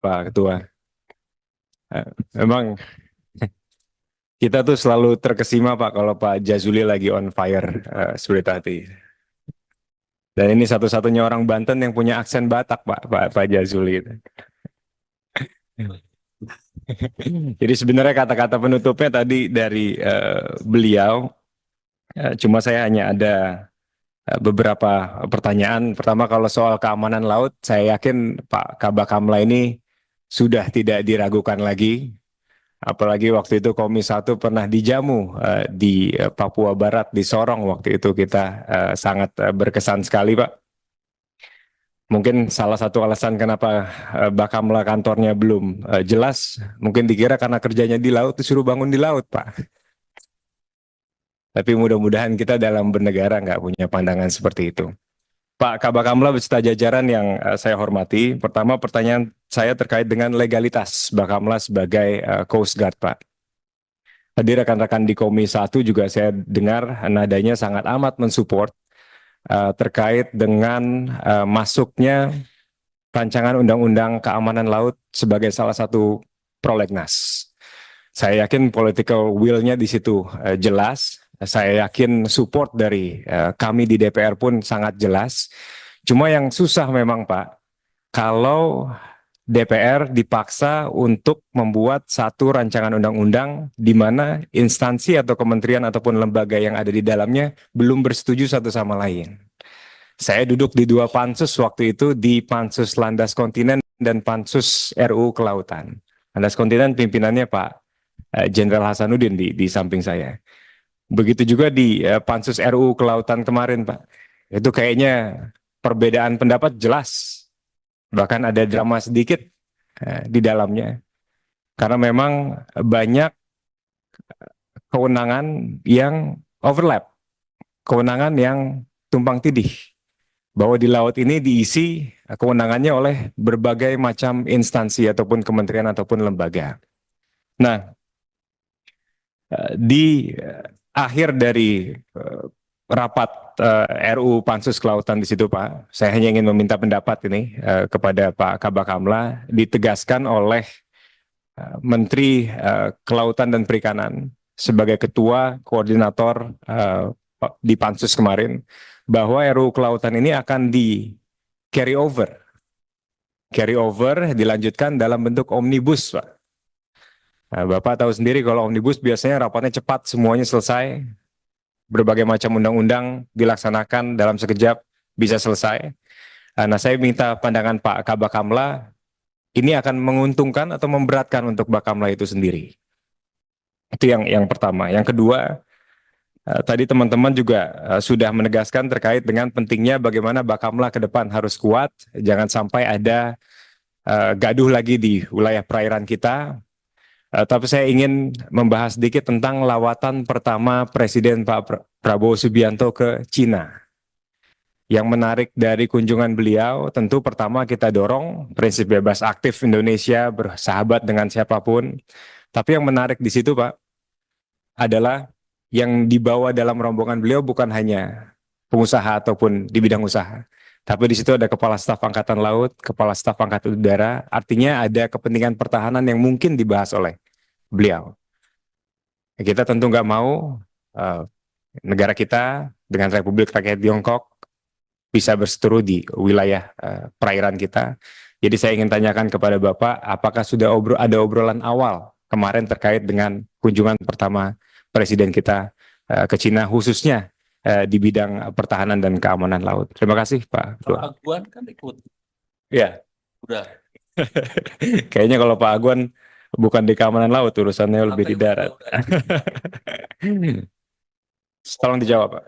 Pak Ketua. Memang kita tuh selalu terkesima Pak kalau Pak Jazuli lagi on fire seperti tadi. Dan ini satu-satunya orang Banten yang punya aksen Batak Pak Jazuli. Jadi sebenarnya kata-kata penutupnya tadi dari beliau, cuma saya hanya ada beberapa pertanyaan. Pertama kalau soal keamanan laut, saya yakin Pak Kabakamla ini sudah tidak diragukan lagi. Apalagi waktu itu Komisi 1 pernah dijamu di Papua Barat, di Sorong waktu itu kita sangat berkesan sekali Pak. Mungkin salah satu alasan kenapa Bakamla kantornya belum jelas, mungkin dikira karena kerjanya di laut, disuruh bangun di laut Pak. Tapi mudah-mudahan kita dalam bernegara nggak punya pandangan seperti itu. Pak Kabakamla beserta jajaran yang saya hormati, pertama pertanyaan saya terkait dengan legalitas Bakamla sebagai Coast Guard Pak. Tadi rekan-rekan di Komisi 1 juga saya dengar nadanya sangat amat mensupport terkait dengan masuknya rancangan undang-undang keamanan laut sebagai salah satu prolegnas. Saya yakin political will-nya di situ jelas. Saya yakin support dari kami di DPR pun sangat jelas. Cuma yang susah memang Pak, kalau DPR dipaksa untuk membuat satu rancangan undang-undang di mana instansi atau kementerian ataupun lembaga yang ada di dalamnya belum bersetuju satu sama lain. Saya duduk di dua pansus waktu itu, di Pansus Landas Kontinen dan Pansus RUU Kelautan. Landas Kontinen pimpinannya Pak Jenderal Hasanuddin di samping saya. Begitu juga di Pansus RUU Kelautan kemarin Pak. Itu kayaknya perbedaan pendapat jelas. Bahkan ada drama sedikit di dalamnya. Karena memang banyak kewenangan yang overlap. Kewenangan yang tumpang tindih. Bahwa di laut ini diisi kewenangannya oleh berbagai macam instansi ataupun kementerian ataupun lembaga. Nah, di akhir dari rapat RUU Pansus Kelautan di situ Pak, saya hanya ingin meminta pendapat ini kepada Pak Kabakamla, ditegaskan oleh Menteri Kelautan dan Perikanan sebagai ketua koordinator di Pansus kemarin, bahwa RUU Kelautan ini akan di carry over dilanjutkan dalam bentuk omnibus Pak. Nah, Bapak tahu sendiri kalau omnibus biasanya rapatnya cepat, semuanya selesai, berbagai macam undang-undang dilaksanakan dalam sekejap bisa selesai. Nah, saya minta pandangan Pak Kabakamla, ini akan menguntungkan atau memberatkan untuk Bakamla itu sendiri. Itu yang pertama. Yang kedua, tadi teman-teman juga sudah menegaskan terkait dengan pentingnya bagaimana Bakamla ke depan harus kuat, jangan sampai ada gaduh lagi di wilayah perairan kita. Tapi saya ingin membahas sedikit tentang lawatan pertama Presiden Pak Prabowo Subianto ke Cina. Yang menarik dari kunjungan beliau, tentu pertama kita dorong prinsip bebas aktif Indonesia bersahabat dengan siapapun. Tapi yang menarik di situ Pak, adalah yang dibawa dalam rombongan beliau bukan hanya pengusaha ataupun di bidang usaha. Tapi di situ ada Kepala Staf Angkatan Laut, Kepala Staf Angkatan Udara, artinya ada kepentingan pertahanan yang mungkin dibahas oleh beliau. Kita tentu nggak mau negara kita dengan Republik Rakyat Tiongkok bisa berseteru di wilayah perairan kita. Jadi saya ingin tanyakan kepada Bapak, apakah sudah ada obrolan awal kemarin terkait dengan kunjungan pertama Presiden kita ke Cina, khususnya di bidang pertahanan dan keamanan laut. Terima kasih Pak. Pak Aguan kan ikut. Ya. Udah. Kayaknya kalau Pak Aguan bukan di keamanan laut, urusannya lebih di darat. Tolong dijawab Pak.